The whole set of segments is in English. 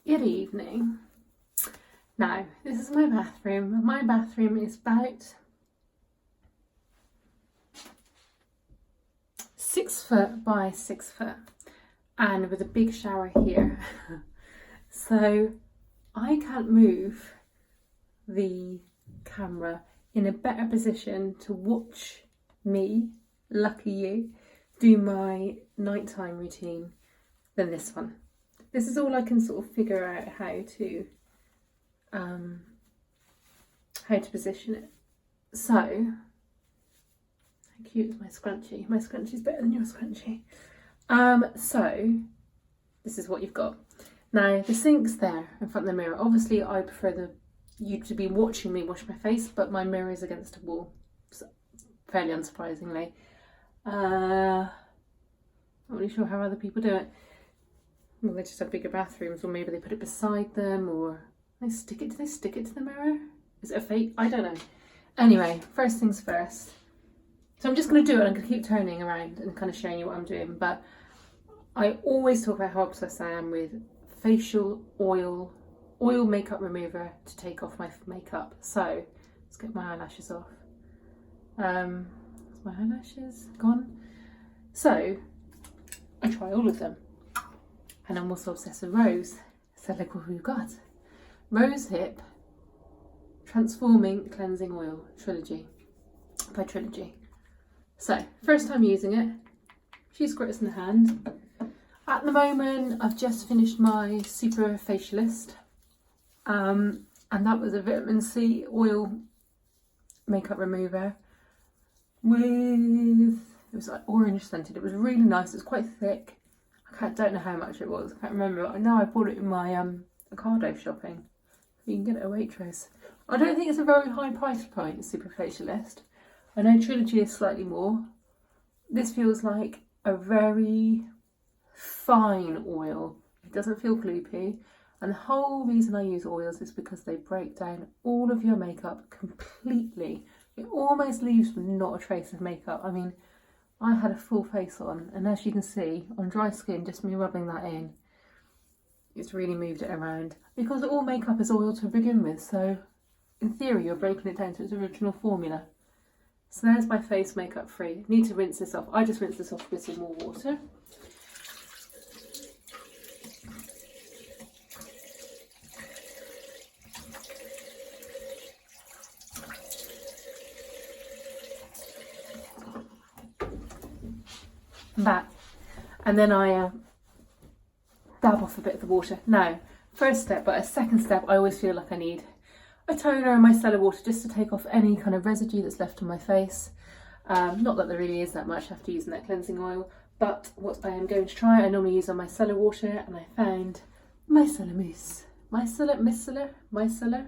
Good evening. Now, this is my bathroom. My bathroom is about 6 foot by 6 foot and with a big shower here. So I can't move the camera in a better position to watch me, lucky you, do my nighttime routine than this one. This is all I can sort of figure out how to position it. So, how cute is my scrunchie? My scrunchie's better than your scrunchie. So this is what you've got. Now the sink's there in front of the mirror. Obviously I prefer you to be watching me wash my face, but my mirror is against a wall, so, fairly unsurprisingly. Not really sure how other people do it. Well, they just have bigger bathrooms, or maybe they put it beside them, or do they stick it to the mirror? Is it a fake? I don't know. Anyway, first things first. So I'm just going to do it. I'm going to keep turning around and kind of showing you what I'm doing. But I always talk about how obsessed I am with facial oil makeup remover to take off my makeup. So let's get my eyelashes off. Is my eyelashes gone? So I try all of them. And I'm also obsessed with Rose. So look what we've got. Rose Hip Transforming Cleansing Oil Trilogy by Trilogy. So, first time using it, a few squirts in the hand. At the moment, I've just finished my Super Facialist, and that was a vitamin C oil makeup remover with, it was like orange scented. It was really nice. It was quite thick. Don't know how much it was. I can't remember. I know I bought it in my Ocado shopping. You can get it at Waitrose. I don't think it's a very high price point, Super Facialist. I know Trilogy is slightly more. This feels like a very fine oil. It doesn't feel gloopy. And the whole reason I use oils is because they break down all of your makeup completely. It almost leaves not a trace of makeup. I mean, I had a full face on, and as you can see, on dry skin, just me rubbing that in, it's really moved it around. Because all makeup is oil to begin with, so in theory you're breaking it down to its original formula. So there's my face makeup free. Need to rinse this off. I just rinse this off with some more water. Back, and then I dab off a bit of the water. Now, first step, but a second step, I always feel like I need a toner and micellar water just to take off any kind of residue that's left on my face. Not that there really is that much after using that cleansing oil, but what I am going to try, I normally use on micellar water, and I found micellar mousse. Micellar.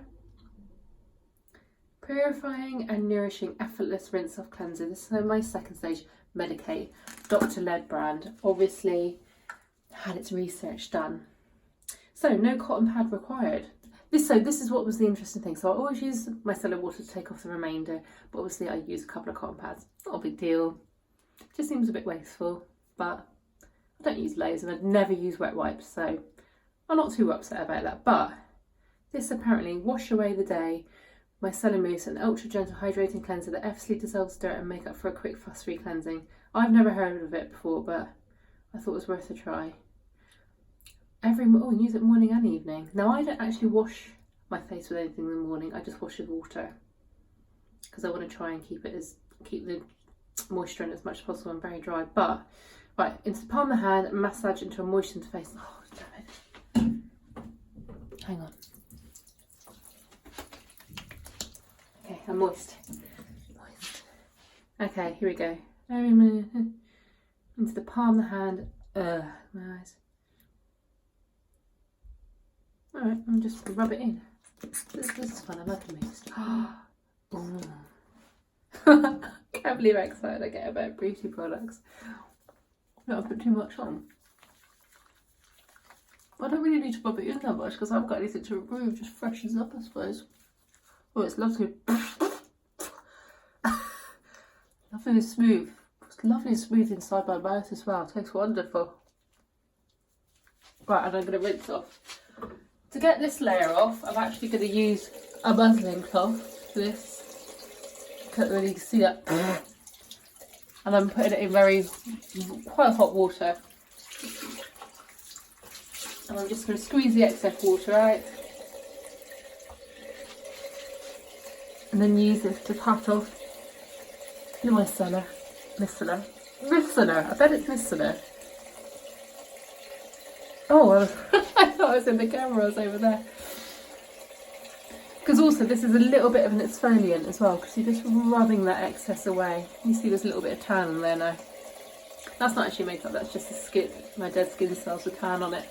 Purifying and nourishing effortless rinse off cleanser. This is my second stage. Medik8, Dr. Led brand, obviously had its research done. So no cotton pad required. This is what was the interesting thing. So I always use micellar water to take off the remainder, but obviously I use a couple of cotton pads. Not a big deal. Just seems a bit wasteful, but I don't use loads and I'd never use wet wipes, so I'm not too upset about that. But this apparently wash away the day. Micellar mousse, an ultra gentle hydrating cleanser that effortlessly dissolves dirt and makeup for a quick fuss-free cleansing. I've never heard of it before, but I thought it was worth a try. Use it morning and evening. Now I don't actually wash my face with anything in the morning. I just wash with water because I want to try and keep the moisture in as much as possible. I'm very dry, but right into the palm of the hand and massage into a moistened face. Oh damn it! Hang on. Okay, I'm moist. Okay, here we go. Into the palm of the hand. My eyes. Alright, I'm just gonna rub it in. This is fun, I like a moist. Can't believe how excited I get about beauty products. Not put too much on. I don't really need to rub it in that much because I haven't got anything to remove, just freshens up I suppose. Oh, it's lovely. Lovely and smooth. It's lovely and smooth inside my mouth as well. It tastes wonderful. Right, and I'm going to rinse off. To get this layer off, I'm actually going to use a muslin cloth for this. Can't really see that. And I'm putting it in quite hot water. And I'm just going to squeeze the excess water out. And then use this to pat off the micellar. I bet it's micellar. Oh, well, I thought I was in the camera, I was over there. Because also this is a little bit of an exfoliant as well, because you're just rubbing that excess away. You see there's a little bit of tan on there now. That's not actually makeup, that's just the skin, my dead skin cells with tan on it.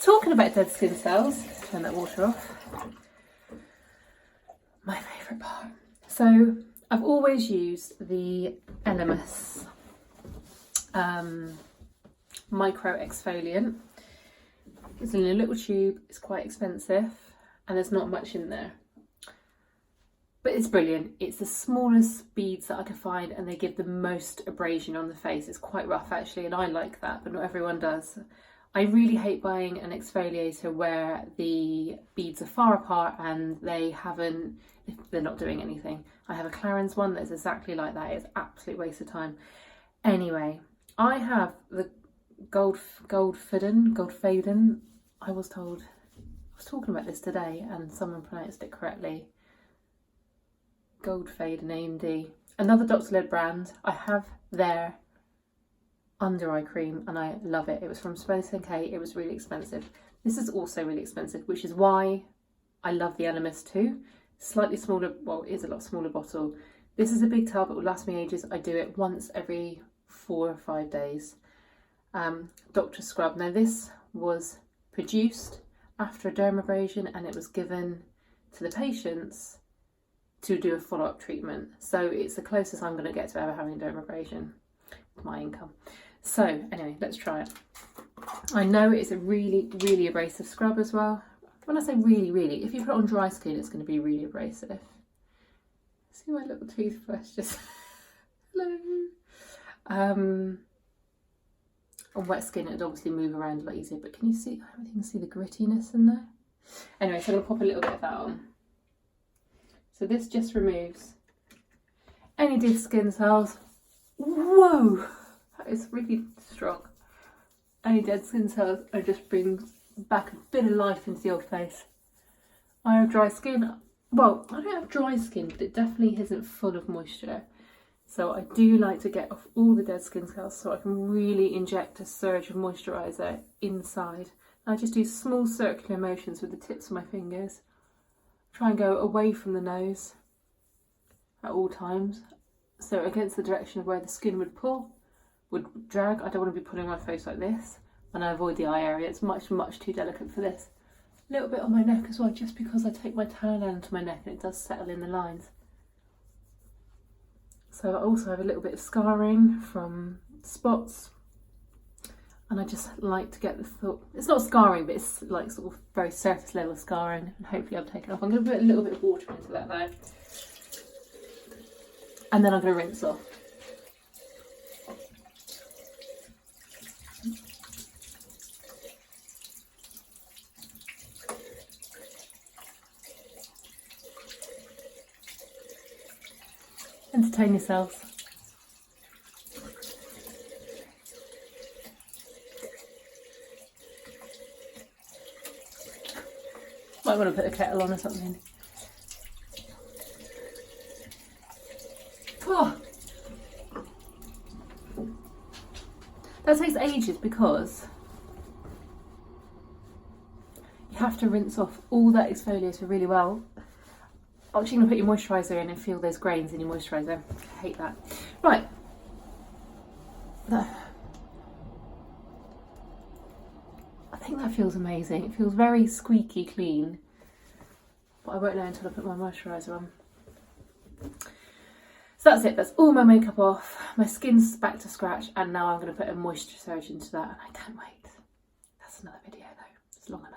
Talking about dead skin cells, turn that water off. My favourite part. So I've always used the Elemis micro exfoliant. It's in a little tube, it's quite expensive, and there's not much in there. But it's brilliant. It's the smallest beads that I could find, and they give the most abrasion on the face. It's quite rough actually, and I like that, but not everyone does. I really hate buying an exfoliator where the beads are far apart and they're not doing anything. I have a Clarins one that's exactly like that. It's an absolute waste of time. Anyway, I have the Goldfaden. I was talking about this today and someone pronounced it correctly. Goldfaden AMD. Another Dr. Led brand. I have their under eye cream and I love it. It was from Space NK. It was really expensive. This is also really expensive, which is why I love the Elemis too. Slightly smaller, well, it is a lot smaller bottle. This is a big tub. It will last me ages. I do it once every 4 or 5 days. Dr. Scrub. Now this was produced after a dermabrasion and it was given to the patients to do a follow-up treatment. So it's the closest I'm going to get to ever having a dermabrasion with my income. So anyway, let's try it. I know it's a really, really abrasive scrub as well. When I say really, really, if you put it on dry skin, it's going to be really abrasive. See my little toothbrush just... Hello. On wet skin, it'd obviously move around a lot easier, but can you see, I don't think you can see the grittiness in there. Anyway, so I'm going to pop a little bit of that on. So this just removes any dead skin cells. Whoa, that is really strong. Any dead skin cells, and just brings back a bit of life into the old face. I have dry skin. Well, I don't have dry skin, but it definitely isn't full of moisture. So I do like to get off all the dead skin cells so I can really inject a surge of moisturiser inside. I just do small circular motions with the tips of my fingers. Try and go away from the nose at all times. So against the direction of where the skin would pull, would drag. I don't want to be pulling my face like this. And I avoid the eye area. It's much, much too delicate for this. A little bit on my neck as well, just because I take my tan down to my neck and it does settle in the lines. So I also have a little bit of scarring from spots, and I just like to get the thought, it's not scarring, but it's like sort of very surface level scarring, and hopefully I'll take it off. I'm going to put a little bit of water into that now, and then I'm going to rinse off. Entertain yourselves. Might want to put a kettle on or something. Oh. That takes ages because you have to rinse off all that exfoliator really well. I'm actually going to put your moisturiser in and feel those grains in your moisturiser. I hate that. Right. I think that feels amazing. It feels very squeaky clean. But I won't know until I put my moisturiser on. So that's it. That's all my makeup off. My skin's back to scratch. And now I'm going to put a moisture surge into that. And I can't wait. That's another video though. It's long enough.